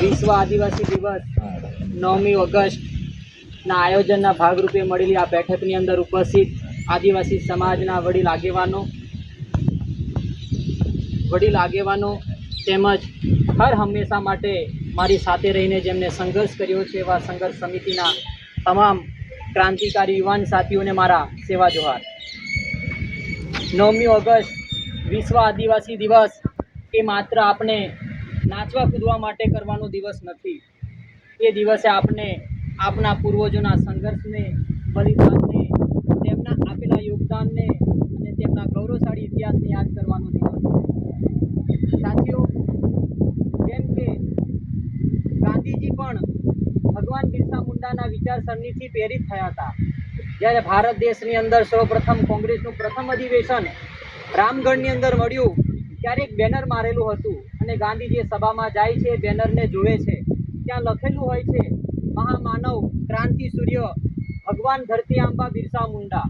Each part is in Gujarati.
વિશ્વ આદિવાસી દિવસ 9મી ઓગસ્ટના આયોજનના ભાગરૂપે મળેલી આ બેઠકની અંદર ઉપસ્થિત આદિવાસી સમાજના વડીલ આગેવાનો તેમજ હર હંમેશા માટે મારી સાથે રહીને જેમને સંઘર્ષ કર્યો છે એવા સંઘર્ષ સમિતિના તમામ ક્રાંતિકારી યુવાન સાથીઓને મારા સેવા જોહાર। 9મી ઓગસ્ટ વિશ્વ આદિવાસી દિવસ એ માત્ર આપણે નાચવા કૂદવા માટે કરવાનો દિવસ નથી। એ દિવસે આપણે આપણા પૂર્વજોના સંઘર્ષને, બલિદાનને, તેમના આપેલા યોગદાનને અને તેમના ગૌરવશાળી ઇતિહાસને યાદ કરવાનો દિવસ છે। સાથીઓ, જેમ કે ગાંધીજી પણ ભગવાન બિરસા મુંડાના વિચારસરણીથી પ્રેરિત થયા હતા। જ્યારે ભારત દેશની અંદર સૌપ્રથમ કોંગ્રેસનું પ્રથમ અધિવેશન રામગઢની અંદર મળ્યું ત્યારે એક બેનર મારેલું હતું અને ગાંધીજી સભામાં જાય છે, બેનરને જોવે છે, ત્યાં લખેલું હોય છે મહામાનવ ક્રાંતિ સૂર્ય ભગવાન ધરતી આંબા બિરસા મુંડા।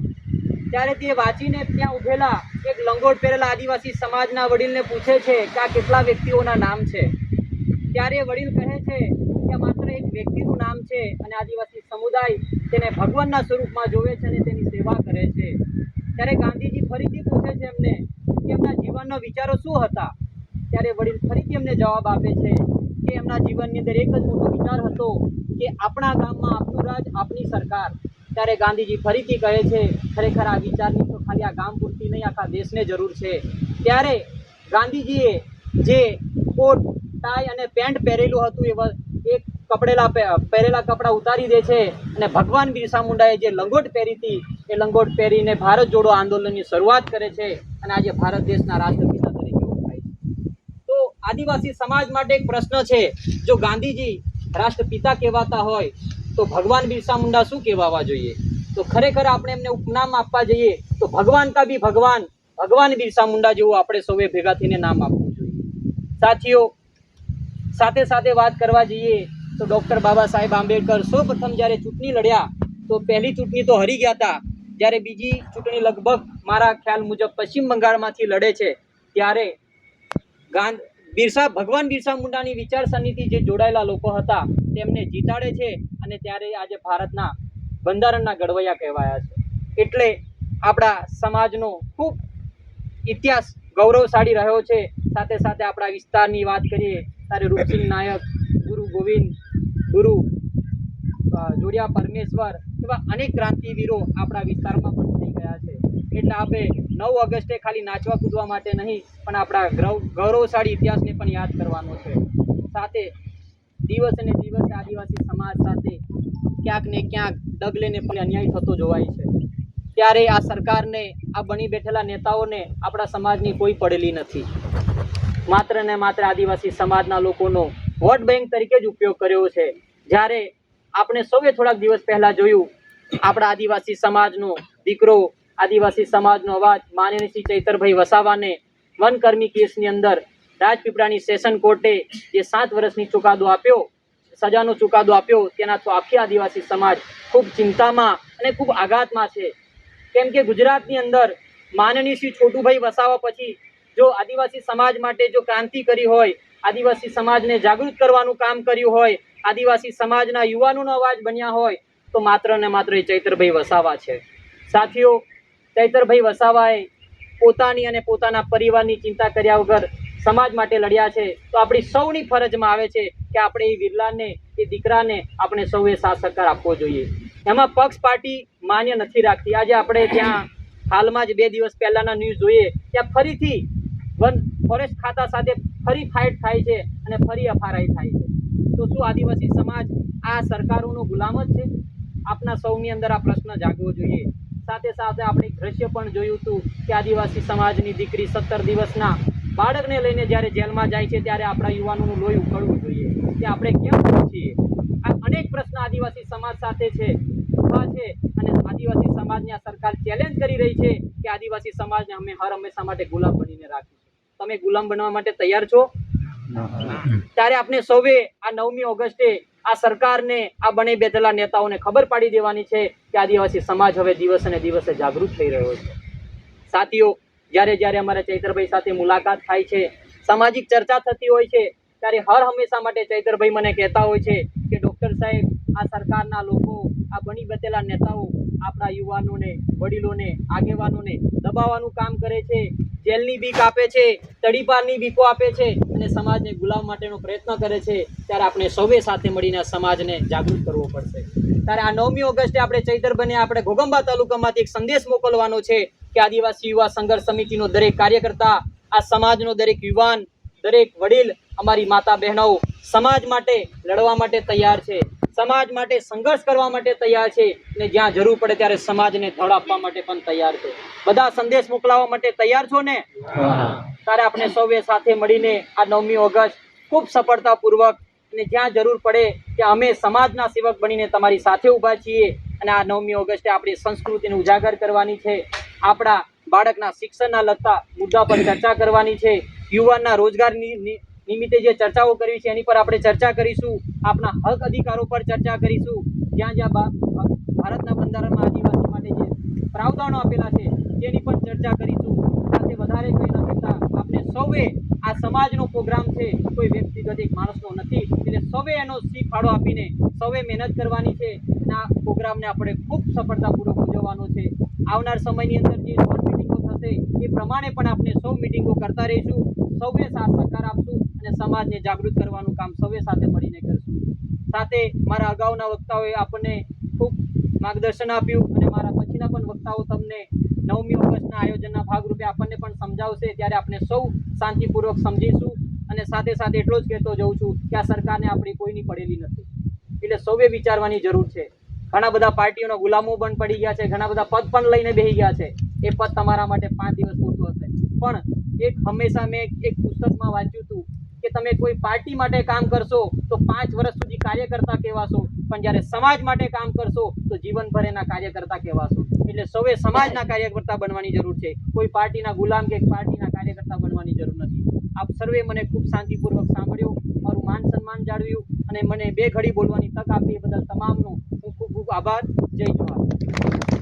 ત્યારે તે વાંચીને ત્યાં ઉભેલા એક લંગોટ પહેરેલા આદિવાસી સમાજના વડીલને પૂછે છે કે આ કેટલા વ્યક્તિઓના નામ છે? ત્યારે વડીલ કહે છે કે માત્ર એક વ્યક્તિનું નામ છે અને આદિવાસી સમુદાય તેને ભગવાનના સ્વરૂપમાં જોવે છે અને તેની સેવા કરે છે। ત્યારે ગાંધીજી ફરીથી પૂછે છે એમને કે એમના જીવનના વિચારો શું હતા? ત્યારે વડીલ ફરીથી એમને જવાબ આપે છે કે એમના જીવનની અંદર એક જ મોટો વિચાર હતો કે આપણા ગામમાં આપનું રાજ, આપની સરકાર। ત્યારે ગાંધીજી ફરીથી કહે છે ખરેખર આ વિચારની તો ખાલી આ ગામ પૂરતી નહીં, આખા દેશને જરૂર છે। ત્યારે ગાંધીજીએ જે કોટ, ટાઈ અને પેન્ટ પહેરેલું હતું એ પહેરેલા કપડાં ઉતારી દે છે અને ભગવાન બિરસા મુંડાએ જે લંગોટ પહેરી હતી એ લંગોટ પહેરીને ભારત જોડો આંદોલનની શરૂઆત કરે છે અને આજે ભારત દેશના રાષ્ટ્રપિતા તરીકે ઓળખાય છે। તો આદિવાસી સમાજ માટે એક પ્રશ્ન છે, જો ગાંધીજી રાષ્ટ્રપિતા કહેવાતા હોય તો ભગવાન બિરસા મુંડા શું કહેવાવા જોઈએ? તો ખરેખર આપણે એમને ઉપનામ આપવા જઈએ તો ભગવાન કા ભી ભગવાન બિરસા મુંડા જેવું આપણે સૌએ ભેગા થઈને નામ આપવું જોઈએ। સાથીઓ, સાથે સાથે વાત કરવા જઈએ તો ડૉક્ટર બાબા સાહેબ આંબેડકર સૌપ્રથમ જ્યારે ચૂંટણી લડ્યા તો પહેલી ચૂંટણી તો હારી ગયા હતા। જ્યારે બીજી ચૂંટણી લગભગ મારા ખ્યાલ મુજબ પશ્ચિમ બંગાળમાંથી લડે છે ત્યારે ભગવાન બિરસા મુંડાની વિચારસરણીથી જે જોડાયેલા લોકો હતા તેમને જીતાડે છે અને ત્યારે આજે ભારતના બંધારણના ઘડવૈયા કહેવાયા છે। એટલે આપણા સમાજનો ખૂબ ઇતિહાસ ગૌરવશાળી રહ્યો છે। સાથે સાથે આપણા વિસ્તારની વાત કરીએ ત્યારે રૂપસિંહ નાયક, ગુરુ ગોવિંદ, ગુરુ જોડિયા પરમેશ્વર એવા અનેક ક્રાંતિવીરો આપણા વિસ્તારમાં પણ થઈ ગયા છે। એટલે આપણે 9 ઓગસ્ટે ખાલી નાચવા કૂદવા માટે નહીં પણ આપણા ગૌરવશાળી ઇતિહાસને પણ યાદ કરવાનો છે। સાથે દિવસે ને દિવસે આદિવાસી સમાજ સાથે ક્યાંક ને ક્યાંક ડગલે ને પણ અન્યાય થતો જોવાય છે। ત્યારે આ સરકારને, આ બની બેઠેલા નેતાઓને આપણા સમાજની કોઈ પડેલી નથી। માત્ર ને માત્ર આદિવાસી સમાજના લોકોનો વોટ બેંક તરીકે જ ઉપયોગ કર્યો છે। જ્યારે આપણે સૌએ થોડાક દિવસ પહેલા જોયું આપણા આદિવાસી સમાજનો દીકરો, આદિવાસી સમાજનો અવાજ માનનીય શ્રી ચૈતરભાઈ વસાવાને વનકર્મી કેસની અંદર રાજપીપળાની સેશન કોર્ટે જે 7 વર્ષની સજાનો ચુકાદો આપ્યો તેનાથી આખી આદિવાસી સમાજ ખૂબ ચિંતામાં અને ખૂબ આઘાતમાં છે। કેમ કે ગુજરાતની અંદર માનનીય શ્રી છોટુભાઈ વસાવા પછી જો આદિવાસી સમાજ માટે જો ક્રાંતિ કરી હોય, આદિવાસી સમાજને જાગૃત કરવાનું કામ કર્યું હોય, આદિવાસી સમાજના યુવાનોનો અવાજ બન્યા હોય તો માત્ર ને માત્ર એ ચૈતરભાઈ વસાવા છે। સાથીઓ, ચૈતરભાઈ વસાવાએ પોતાની અને પોતાના પરિવારની ચિંતા કર્યા વગર સમાજ માટે લડ્યા છે। તો આપણી સૌની ફરજમાં આવે છે કે આપણે એ વિરલાને, એ દીકરાને આપણે સૌએ સાથ સહકાર આપવો જોઈએ। એમાં પક્ષ પાર્ટી માન્ય નથી રાખતી। આજે આપણે ત્યાં હાલમાં જ 2 દિવસ પહેલાના ન્યૂઝ જોઈએ ત્યાં ફરીથી ફોરેસ્ટ ખાતા સાથે ફરી ફાઇટ થાય છે અને ફરી અફારાઈ થાય છે। તો શું આદિવાસી સમાજ આ સરકારોનો ગુલામ જ છે? આપના સૌની અંદર આ પ્રશ્ન જાગવો જોઈએ। સાથે સાથે આપણે દ્રશ્ય પણ જોયું હતું કે આદિવાસી સમાજની દીકરી 17 દિવસના બાળકને લઈને જ્યારે જેલમાં જાય છે ત્યારે આપણા યુવાનોનું લોહી ઉકળવું જોઈએ કે આપણે કેમ છીએ? આ અનેક પ્રશ્ન આદિવાસી સમાજ સાથે છે, ઊભા છે અને આદિવાસી સમાજને આ સરકાર ચેલેન્જ કરી રહી છે કે આદિવાસી સમાજને અમે હર હંમેશા માટે ગુલામ બનીને રાખીશું। તમે ગુલામ બનવા માટે તૈયાર છો? ત્યારે આપણે સૌએ આ 9મી ઓગસ્ટે આ સરકારને, આ બની બેઠેલા નેતાઓને ખબર પાડી દેવાની છે કે આદિવાસી સમાજ હવે દિવસે ને દિવસે જાગૃત થઈ રહ્યો છે। સાથીઓ, જ્યારે જ્યારે અમારા ચૈતરભાઈ સાથે મુલાકાત થાય છે, સામાજિક ચર્ચા થતી હોય છે ત્યારે હર હંમેશા માટે ચૈતરભાઈ મને કહેતા હોય છે કે ડૉક્ટર સાહેબ, આ સરકારના લોકો, આ બની બતેલા નેતાઓ આપણા યુવાનોને, વડીલોને, આગેવાનોને દબાવવાનું કામ કરે છે, જેલની બીક આપે છે, તડીપારની બીકો આપે છે અને સમાજને ગુલામ માટેનો પ્રયત્ન કરે છે, ત્યારે આપણે સૌએ સાથે મળીને આ સમાજને જાગૃત કરવો પડશે. ત્યારે આ 9મી ઓગસ્ટે આપણે ચૈતરભાઈને આપણે ઘોઘંબા તાલુકામાંથી એક સંદેશ મોકલવાનો છે કે આદિવાસી યુવા સંઘર્ષ સમિતિનો દરેક કાર્યકર્તા, આ સમાજનો દરેક યુવાન, દરેક વડીલ, અમારી માતા બહેનો સમાજ માટે લડવા માટે તૈયાર છે, સમાજ માટે સંઘર્ષ કરવા માટે તૈયાર છે અને જ્યાં જરૂર પડે ત્યારે સમાજને ધડ આપવા માટે પણ તૈયાર છે. બધા સંદેશ મોકલાવવા માટે તૈયાર છો ને? ત્યારે આપણે સૌએ સાથે મળીને આ 9મી ઓગસ્ટ ખૂબ સફળતાપૂર્વક અને જ્યાં જરૂર પડે ત્યાં અમે સમાજના સેવક બનીને તમારી સાથે ઊભા છીએ અને આ 9મી ઓગસ્ટે આપણી સંસ્કૃતિને ઉજાગર કરવાની છે, આપણા બાળકના શિક્ષણના લગતા મુદ્દા પર ચર્ચા કરવાની છે, યુવાનના રોજગારની નિમિત્તે જે ચર્ચાઓ કરવી છે એની પર આપણે ચર્ચા કરીશું, આપણા હક અધિકારો પર ચર્ચા કરીશું, જ્યાં જ્યાં ભારતના બંધારણમાં આદિવાસી માટે જે પ્રાવધાનો આપેલા છે તેની પણ ચર્ચા કરીશું. સાથે વધારે કંઈ ન કહેતા આપણે સૌએ આ સમાજનો પ્રોગ્રામ છે, કોઈ વ્યક્તિગત એક માણસનો નથી, એટલે સૌએ એનો સી ફાળો આપીને સૌએ મહેનત કરવાની છે અને આ પ્રોગ્રામને આપણે ખૂબ સફળતાપૂર્વક ઉજવવાનો છે. આવનાર સમયની અંદર જે મિટિંગો થશે એ પ્રમાણે પણ આપણે સૌ મિટિંગો કરતા રહીશું, સૌએ સાથ સહકાર આપશું અને સમાજને જાગૃત કરવાનું કામ સૌએ સાથે મળીને કરશું. સાથે મારા અગાઉના વક્તાઓએ આપણને ખૂબ માર્ગદર્શન આપ્યું અને મારા પછીના પણ વક્તાઓ તમને 9મી ઓગસ્ટના આયોજનના ભાગરૂપે આપણને પણ સમજાવશે, ત્યારે આપણે સૌ શાંતિપૂર્વક સમજીશું. અને સાથે સાથે એટલો જ કહેતો જઉં છું કે આ સરકારને આપણી કોઈની પડેલી નથી, એટલે સૌએ વિચારવાની જરૂર છે. ઘણા બધા પાર્ટીઓના ગુલામો પણ પડી ગયા છે, ઘણા બધા પદ પણ લઈને બેસી ગયા છે, એ પદ તમારા માટે 5 દિવસ પૂરતું હશે. પણ એક હંમેશા મેં એક પુસ્તકમાં વાંચ્યું હતું કે તમે કોઈ પાર્ટી માટે કામ કરશો તો 5 વર્ષ સુધી કાર્યકર્તા કહેવાશો, પણ જ્યારે સમાજ માટે કામ કરશો તો જીવનભર એના કાર્યકર્તા કહેવાશો. એટલે સૌએ સમાજના કાર્યકર્તા બનવાની જરૂર છે, કોઈ પાર્ટીના ગુલામ કે પાર્ટીના કાર્યકર્તા બનવાની જરૂર નથી. આપ સર્વે મને ખૂબ શાંતિપૂર્વક સાંભળ્યો, મારું માન સન્માન જાળવ્યું અને મને 2 ઘડી બોલવાની તક આપી એ બદલ તમામનો હું ખૂબ ખૂબ આભાર. જય જવાહર.